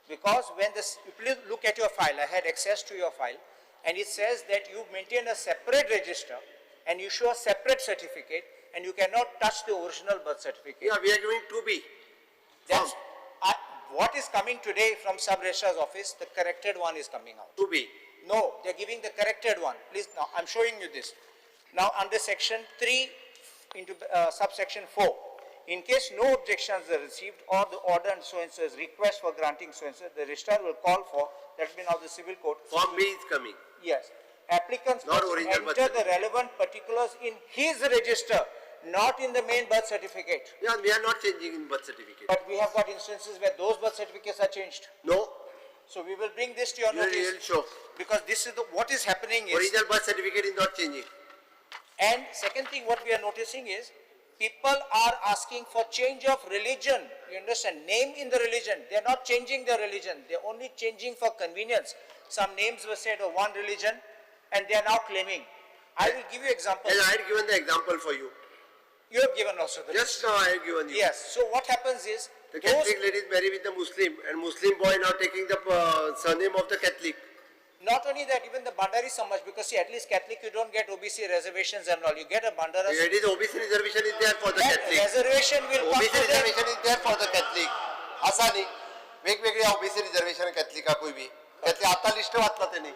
Because when this, please look at your file, I had access to your file, and it says that you maintain a separate register and you show a separate certificate and you cannot touch the original birth certificate. Yeah, we are giving 2B. That's, what is coming today from sub-registrar's office, the corrected one is coming out. 2B. No, they are giving the corrected one. Please, now I am showing you this. Now under section 3 into subsection 4, in case no objections are received or the order and so and so is request for granting so and so, the registrar will call for, that will be now the civil court. Form B is coming. Yes. Applicants Not must original birth enter the relevant particulars in his register, not in the main birth certificate. Yeah, we are not changing in birth certificate. But we have got instances where those birth certificates are changed. No. So we will bring this to your You notice. will show. Because this is the, what is happening is. Original birth certificate is not changing. And second thing what we are noticing is, people are asking for change of religion. You understand? Name in the religion. They are not changing their religion. They are only changing for convenience. Some names were said of one religion and they are now claiming. I will give you examples. And I had given the example for you. You have given also the Just now I have given you. Yes. So what happens is, the Catholic lady is married with the Muslim and Muslim boy now taking the surname of the Catholic. not only that, even the Bandari Samaj, because see, at least Catholic, you don't get OBC reservations and all. You get a Bandara. It is OBC reservation is there for the Catholic. Reservation will come OBC to them. reservation is there for the Catholic. असा नाही वेगवेगळे OBC reservation कॅथलिका कोई भी त्यातली आता list वाचला त्यांनी.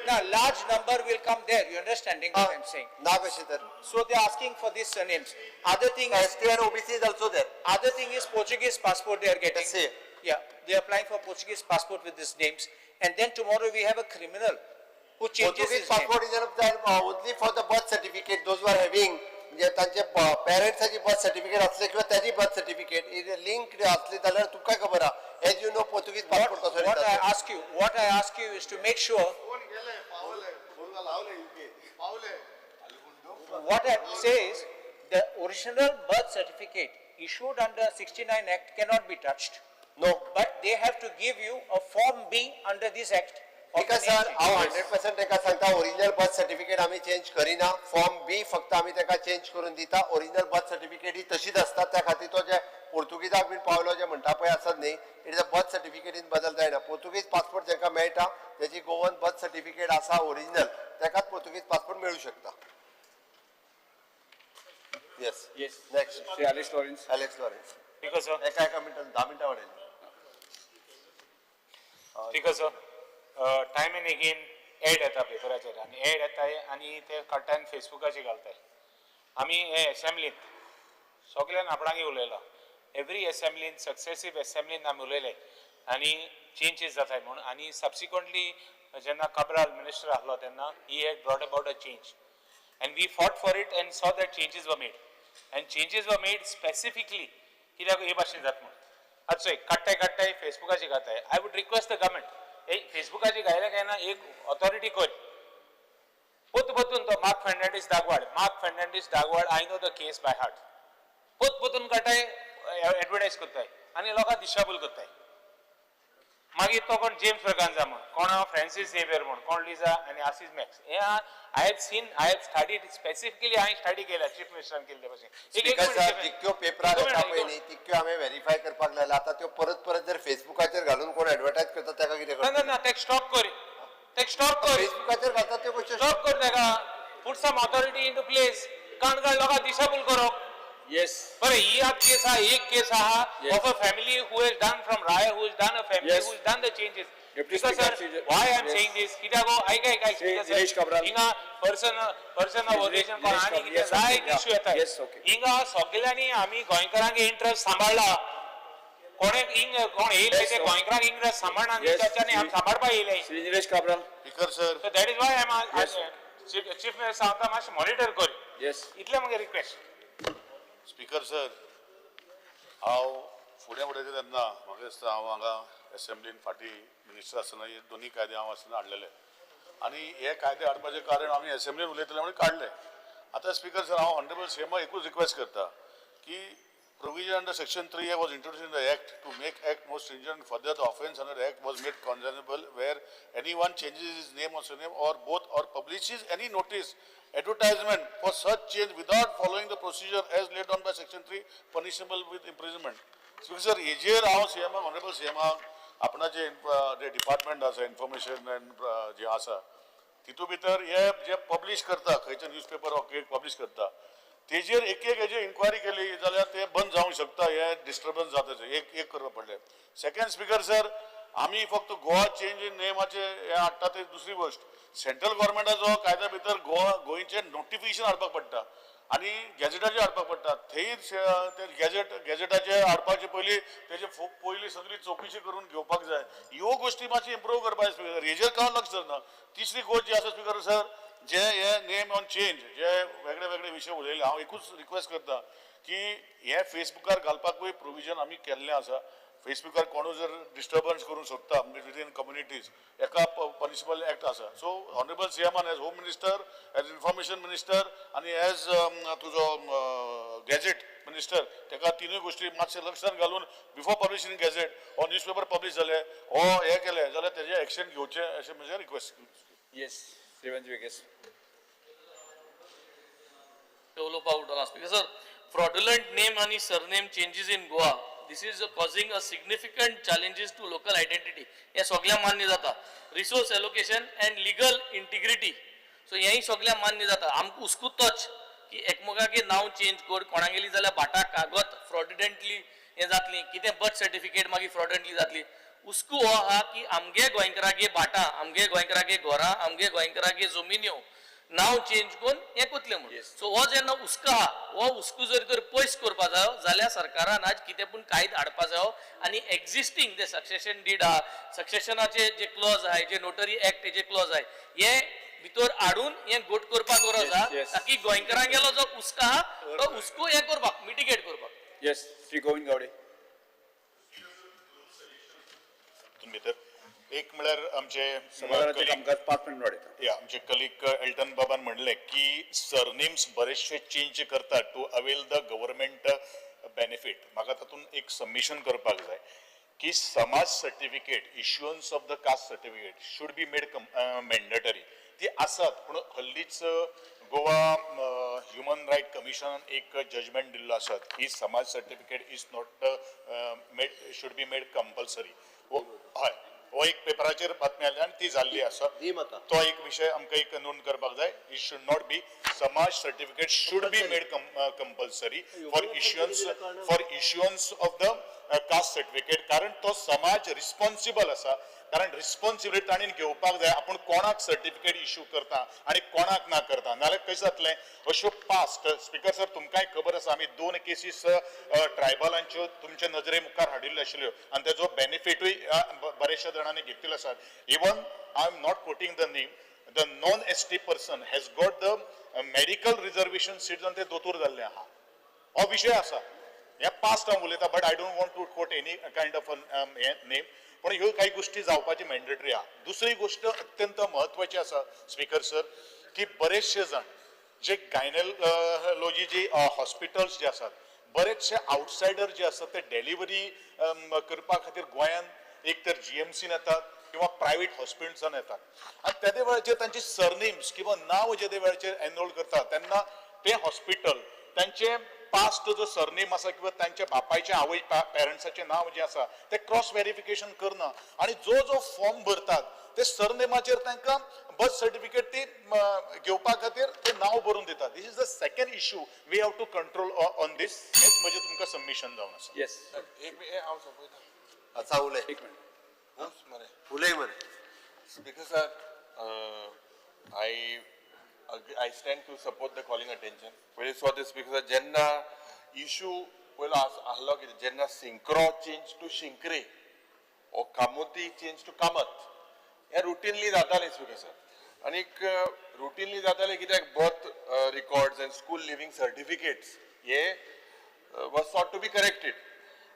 Now, large number will come there. You understanding what I'm saying? ना कशी तर. So they are asking for these surnames. Other thing is ST and OBC is also there. Other thing is Portuguese passport they are getting. SC. Yeah, they are applying for Portuguese passport with these names. And then tomorrow we have a criminal who changes Portuguese his name. passport is only for the birth certificate. Those who are having म्हणजे त्यांचे पेरेंट्साची birth certificate असले किंवा त्याची birth certificate linked असली जाल्यार तुका काय खबर आहा as you know Portuguese passport कसो What I ask you is to make sure. What I say is the original birth certificate issued under 69 Act cannot be touched. No. But they have to give you a Form B under this Act. ठीक आहे sir हांव 100% ताका सांगता original birth certificate आमी change Kareena form बी फक्त आमी ताका change करून दिता ओरिजिनल बर्थ सर्टिफिकेट ही तशीच आसता त्या खातीर तो जे पोर्तुगीजाक बीन पावलो जे म्हणटा पळय आसत न्ही इट इज अ बर्थ सर्टिफिकेटीन बदल जायना पोर्तुगीज पासपोर्ट जांकां मेळटा त्याची गोवन बर्थ सर्टिफिकेट आसा ओरिजिनल ताकाच पोर्तुगीज पासपोर्ट मेळू शकता yes next Shri Alex Lawrence ठीक आहे सर एका मिनिटान 10 मिनिटां वाडयली ठीक आहे सर टायम एंड अगेन एड येता पेपराचेर आनी एड येताय आनी ते काडटा आनी फेसबुकाचेर घालताय आमी हे एसेंब्लीन सगळ्यान आपणागे उलयला एवरी एसेंब्लीन सक्सेसीव एसेंब्लीन आमी उलयले आनी चेंजीस जाताय म्हणून आनी सबसिक्वंटली जेन्ना काब्राल मिनिस्टर आसलो तेन्ना he had brought about a change and we fought for it and saw that changes were made specifically कित्याक हे भाशेन जाता म्हणून आतां चोय काडटाय फेसबुकाचेर घालताय I would request the government फेसबुकाचेर घायल्या काय ना एक ऑथॉरिटी कर पोतून तो मार्क फर्नांडीस दागवाड I know the case by heart पोतून काडटाय एडवर्टायज करताय आनी लोकांक दिशाभूल करताय मागीर तो कोण जेम्स ब्रगांजा म्हण कोण फ्रांसीस झेवियर म्हण कोण लिजा आनी आसीस मॅक्स हे आय हॅव स्टडीड स्पेसिफिकली हांवें स्टडी केला चीफ मिनिस्टरान केल्ले भशेन जितक्यो पेपरार येता पळय न्ही तितक्यो हांवें व्हेरीफाय करपाक लायला आतां त्यो परत जर फेसबुकाचेर घालून कोण एडवर्टायज करता ताका कितें करता ना ताका स्टॉप कर स्टॉप कर फेसबुकाचेर घालतात त्यो कश्यो स्टॉप कर तेका put some authority into place काणगड लोकांक दिशाभूल करप Yes. बरें ही आत केस आहा एक केस आहा of a family who has done from Raya who has done a family Yes. who has done the changes Deputy because Speaker, sir why I am yes. saying this कित्याक ऐका Dinesh Kabral. हिंगा person ovation कोण आनी कितें yes, जाय okay, issue येता yes, okay. हिंगा सगळ्यांनी आमी गोंयकारांक इंटरेस्ट सांबाळला कोणे कोण येयले ते गोंयकारांक इंटरेस्ट सांबाळना आनी त्याच्यानी आमी सांबाळपा येयले Shri Dinesh Kabral. Speaker, sir. so that is why I am chief minister हांव मातशें मॉनिटर कर Yes. इतलें म्हगे रिक्वेस्ट स्पीकर सर हांव फुडें उडयता तेन्ना म्हाका दिसता हांव हांगा एसेंब्लीन फाटीं मिनिस्टर आसतना हे दोनी कायदे हांव आसतना हाडलेले आनी हे कायदे हाडपाचें कारण आमी एसेंब्लीन उलयतले म्हणून काडले आतां स्पीकर सर हांव ऑनरेबल सीएमा एकूच रिक्वेस्ट करता की provision under section 3A was introduced in the act to make act more stringent. Further, the offence under the act was made condemnable where anyone changes his name or surname or both or publishes any notice, advertisement for such change without following the procedure as laid down by section 3 punishable with imprisonment. So sir, हेजेर हांव सीएमा honourable सीएमा आपणा जे department आसा information end जे आसा तितू भितर हे जे पब्लिश करता खंयचे न्यूजपेपर पब्लिश करता तेजेर एक हेजी इन्क्वायरी केली जाल्यार ते बंद जावंक शकता हे डिस्टर्बन्स जाता एक करपा पडले सेकंड स्पीकर सर आमी फक्त गोवा चेंज इन नेमाचे हे हाडटा ते दुसरी गोष्ट सेंट्रल गव्हर्मेंटाचो कायद्या भितर गोंयचे नोटिफिकेशन हाडपाक पडटा आनी गॅजेटाचेर हाडपाक पडटा थंय ते गॅजेटाचे हाडपाचे पयलीं तेजे पयलीं सगळी चवकशी करून घेवपाक जाय ह्यो गोश्टी मातशी इम्प्रूव करपाक जाय स्पीकर हेजेर कांय लक्ष धरना तिसरी गोश्ट जी आसा स्पीकर सर जे हे नेम ऑन चेंज जे वेगळे वेगळे विशय उलयले हांव एकूच रिक्वेस्ट करता की हे फेसबुकार घालपाकूय प्रोविजन आमी केल्लें आसा फेसबुकार कोणूय जर डिस्टर्बन्स करूंक सोदता विदिन कम्युनिटीज एका पनिशेबल एक्ट आसा सो ऑनरेबल सीएमान as home minister as information minister आनी एज तुजो गॅजेट मिनिस्टर तेका तिनूय गोश्टी मातशें लक्षांत घालून बिफोर पब्लिशींग गॅजेट हो न्यूजपेपर पब्लीश जाले हो हे केले जाल्यार तेजें एक्शन घेवचें अशें म्हजें request Yes. Srivansh Vegas. Because sir, fraudulent name and surname changes in Goa. This is causing a significant challenges to local identity. हे सगळ्या मान्य जाता. Resource allocation and legal integrity. So यही सगळ्या मान्य जाता. आमकां उसकुतच की एकमेकांगे नाव चेंज कर कोणागेली जाल्यार बाटा कागद फ्रॉडुलेंटली हे जातली कितें बर्थ सर्टिफिकेट मागीर फ्रॉडुलेंटली जातली उसको हो आहा की आमगे गोंयकारागे बाटा आमगे गोंयकारागे घोरां आमगे गोंयकारागे जमिन्यो नाव चेंज करून हे कोतले म्हणून सो हो जेन्ना हुस्को आहा हो हुस्को जर तर पयस करपा जायो जाल्यार सरकारान आज कितें पूण कायदो हाडपा जायो आनी एक्झिस्टींग जे सक्सेशन डीड आहा सक्सेशनाचे जे क्लॉज आहाय जे नोटरी एक्ट जे क्लॉज आहाय हे भितर हाडून हे गोट करपाक गरज आहा ताकी गोंयकारांगेलो जो हुस्को आहा तो हुस्को हे करपाक मिटिगेट करपाक Yes. Sri Govind Gowde. भितर एक म्हळ्यार आमचे समाधानाचे कामकाज 5 मिनिट वाडयता या आमचे कलीग एल्टन बाबान म्हणले की सरनेम्स बरेचशे चेंज करता to avail the government benefit म्हाका तातून एक सबमिशन करपाक जाय की समाज certificate issuance of the caste certificate should be made mandatory ती आसात पूण हल्लीच गोवा ह्युमन रायट कमिशनान एक जजमेंट दिल्लो आसा की समाज certificate is not made should be made compulsory हय हो एक पेपराचेर बातमी आयली आनी ती जाल्ली आसा तो एक विशय आमकां एक नोंद करपाक जाय इट शूड नॉट बी समाज certificate should be made compulsory for issuance of the caste certificate कारण तो समाज रिस्पॉन्सिबल आसा कारण रिस्पॉन्सिबिलिटी ताणें घेवपाक जाय आपूण कोणाक सर्टिफिकेट इश्यू करता आनी कोणाक ना करता नाल्यार कशें जातलें अश्यो पास्ट स्पीकर सर तुमकांय खबर आसा आमी 2 केसीस ट्रायबलांच्यो तुमचे नजरे मुखार हाडिल्ल्यो आशिल्ल्यो आनी तेजो बेनिफिटूय बरेचशा जाणांनी घेतिल्लो आसा even I am not coating the name the non ST person has got the medical reservation seat जावन ते दोतोर जाल्ले आहा हो विशय आसा हे पास्ट हांव उलयता but I don't want to quote any kind of name पण ह्यो काही गोष्टी जावपाची मॅन्डेटरी आहा दुसरी गोष्ट अत्यंत म्हत्वाची आसा स्पीकर सर की बरेचशे जाण जे गायनोलॉजी जी हॉस्पिटल्स जे आसात बरेचशे आउटसायडर जे आसात ते डेलिव्हरी करपा खातीर गोंयांत एक तर जीएमसीन येतात किंवा प्रायव्हेट हॉस्पिटल्सान येतात आनी त्या वेळाचेर तांचे सरनेम्स किंवा नांव जे वेळाचेर एनरोल करतात तेन्ना ते हॉस्पिटल तांचे पास्ट जो सरनेम आसा किंवा तांच्या बापायच्या आवय पेरंट्साचें नांव जें आसा तें क्रॉस व्हेरिफिकेशन करना आनी जो फॉर्म भरतात ते सरनेमाचेर तांकां बर्थ सर्टिफिकेट ती घेवपा खातीर ते नांव बरोवन दिता. This is the second issue we have to control on these. हेच म्हजें तुमकां सबमिशन जावन आसा. येस हांव सोंपयता. अच्छा उलय एक मिनिट. उलय मरे. Speaker sir, I stand to support the calling attention. Payli for the speaker sir, jenna issue paylo ahlo ki jenna synchro change to shinkre or kamuti change to kamat. हे routinely जाताले speaker sir. आनीक routinely जाताले कित्याक birth records and school living certificates हे was sought to be corrected.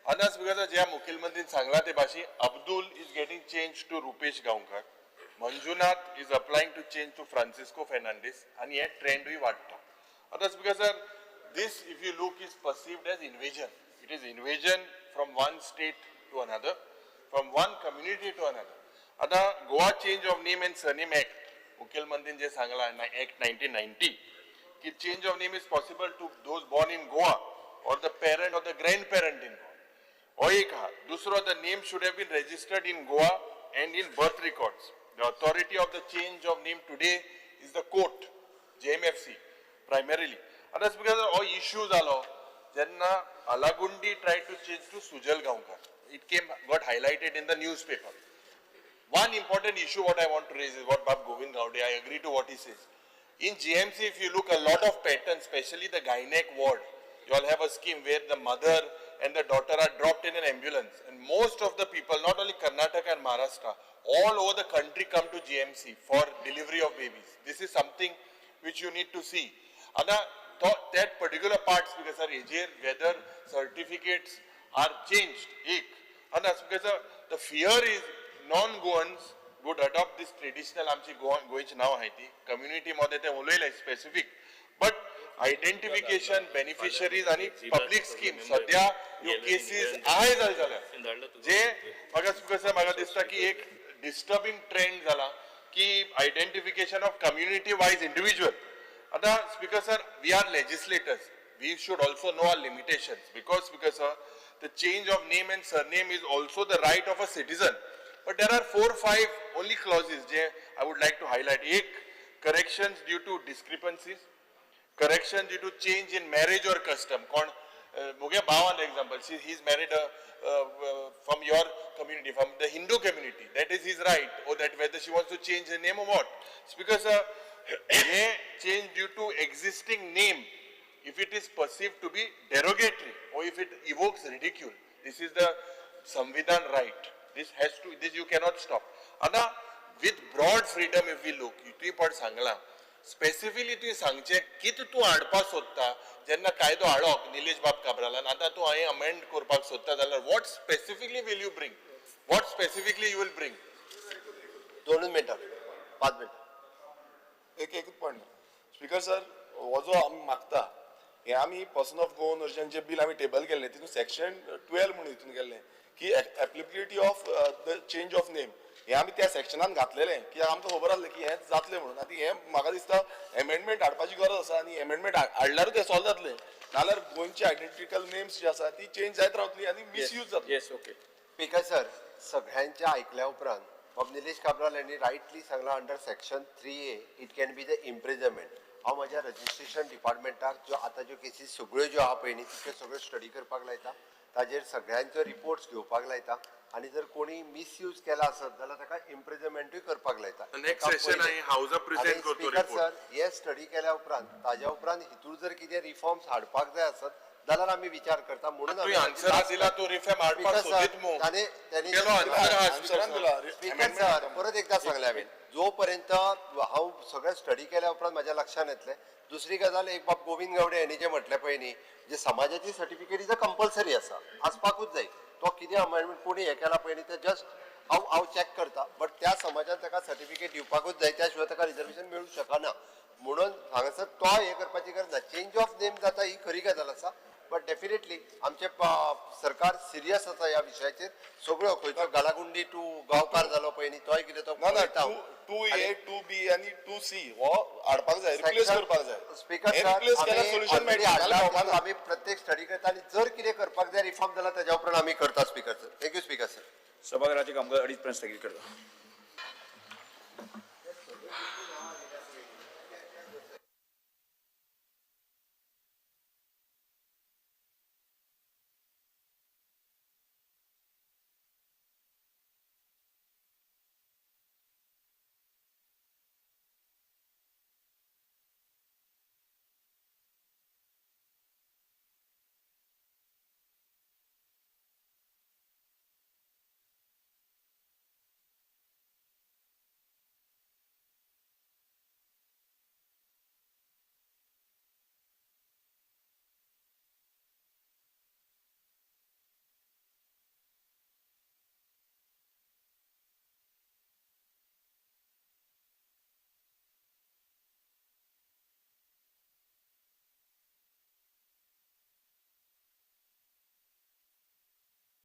And speaker sir, ज्या मुखेलमंत्रीन सांगला ते भाशी Abdul is getting changed to Rupesh Gaonkar. Manjunath is applying to change to Francisco Fernandez and yet trend we vatta. Others because sir, this if you look is perceived as invasion. It is invasion from one state to another, from one community to another. Ada Goa Change of Name and Surname Act, Mukhil Mandin je sangala Act 1990, ki change of name is possible to those born in Goa or the parent or the grandparent in Goa. Or ek ha, dusro the name should have been registered in Goa and in birth records. The authority of the change of name today is the court, JMFC, primarily. And that's because all issues alo. Jenna Alagundi tried to change to Sujal Gaonkar. It got highlighted in the newspaper. One important issue what I want to raise is what Bab Govind Gaude, I agree to what he says. In GMC, if you look a lot of patterns, especially the gynec ward, you all have a scheme where the mother and the daughter are dropped in an ambulance. And most of the people, not only Karnataka and Maharashtra, all over the country come to GMC for delivery of babies. This is something which you need to see. And that particular parts, because whether certificates are changed, and that's because the fear is non-Goans would adopt this traditional amchi goich now haiti community मध्ये ते उलयले specific, but identification beneficiaries आणि public schemes सध्या ह्यो cases आहे जाल्यार जे म्हाका दिसता की एक disturbing trend झाला की identification of community wise individual. आता speaker sir, we are legislators, we should also know our limitations because the change of name and surname is also the right of a citizen. But there are 4 or 5 only clauses I would like to highlight. Corrections due to discrepancies, correction due to change in marriage or custom. Muge Bhavan example, he's married from your community, from the Hindu community. That is his right. Or that whether she wants to change her name or what. It's because change due to existing name, if it is perceived to be derogatory or if it evokes ridicule. This is the Samvidhan right. This you cannot stop. And with broad freedom if we look, you part sangla. Specifically tu sangche kit tu adpa sotta jenna kaido adok Nilesh Bab Kabrala nata tu I amend korpak sotta dalar. What specifically will you bring? What specifically you will bring? 2 मिनिटां 5 मिनिटां एक point speaker sir हो जो आमी मागता हे आमी person of Goan origin जे bill आमी table केल्ले तितून सेक्शन 12 म्हणून हितून केल्ले की applicability of the change of name हे आमी त्या सेक्शनान घातलेले की आमकां खबर आसलें की हें जातलें म्हणून आतां हें म्हाका दिसता एमेंडमेंट हाडपाची गरज आसा आनी एमेंडमेंट हाडल्यारूच तें सॉल्व जातलें नाल्यार गोंयची आयडेंटिकल नेम्स जी आसा ती चेंज जायत रावतली आनी मिसयूज जातली. येस ओके स्पीकर सर सगळ्यांचे आयकल्या उपरांत बाब निलेश काब्राल यांनी रायटली सांगला under section 3A it can be the imprisonment. हांव म्हज्या रजिस्ट्रेशन डिपार्टमेंटाक ज्यो आतां ज्यो केसीस सगळ्यो ज्यो आहा पळय न्ही तितल्यो सगळ्यो स्टडी करपाक लायता ताजेर सगळ्यांचो रिपोर्ट्स घेवपाक लायता आनी जर कोणी मिसयूज केला आसत जाल्यार ताका इम्प्रिजनमेंटूय करपाक लायता. नेक्स्ट सेशन हांवें हावजा प्रेझेंट करतो स्पीकर सर हे स्टडी केल्या उपरांत ताज्या उपरांत हितून जर कितें रिफॉर्म्स हाडपाक जाय आसत जाल्यार आमी विचार करता म्हणून तुवें आन्सर दिला तो रिफॉर्म हाडपाक सोदीत मू केलो आन्सर स्पीकर सर परत एकदा सांगलें हांवें जो पर्यंत हांव सगळें स्टडी केल्या उपरांत म्हाज्या लक्षांत येतलें. दुसरी गजाल एक बाब गोविंद गावडे यांनी जे म्हटलें पळय न्ही जे समाजाची सर्टिफिकेट इज अ कंपल्सरी आसा आसपाकूच जाय. तो कितें अमेंडमेंट कोणी हें केला पळय न्ही तें जस्ट हांव चॅक करता बट त्या समाजान ताका सर्टिफिकेट दिवपाकूच जाय त्या शिवाय ताका रिजर्वेशन मेळूंक शकना म्हणून हांगासर तो हें करपाची गरज ना. चेंज ऑफ नेम जाता ही खरी गजाल आसा बट डेफिनेटली आमचे सरकार सिरियस आसा ह्या विशयाचेर. सगळ्यो खंयचो गालागुंडी टू गांवकार जालो पळय न्ही तोय कितें तो 2A 2B आणि 2C हो हाडपाक जाय रिप्लेस करपाक जाय. स्पीकर सर सोल्युशन मेळटा आमी प्रत्येक स्टडी करता आनी जर कितें करपाक जाय रिफॉर्म जाल्यार ताज्या उपरांत आमी करता. Speaker sir thank you speaker sir. सभागृहाचे कामकाज 2:30 पर्यंत स्थगित करता.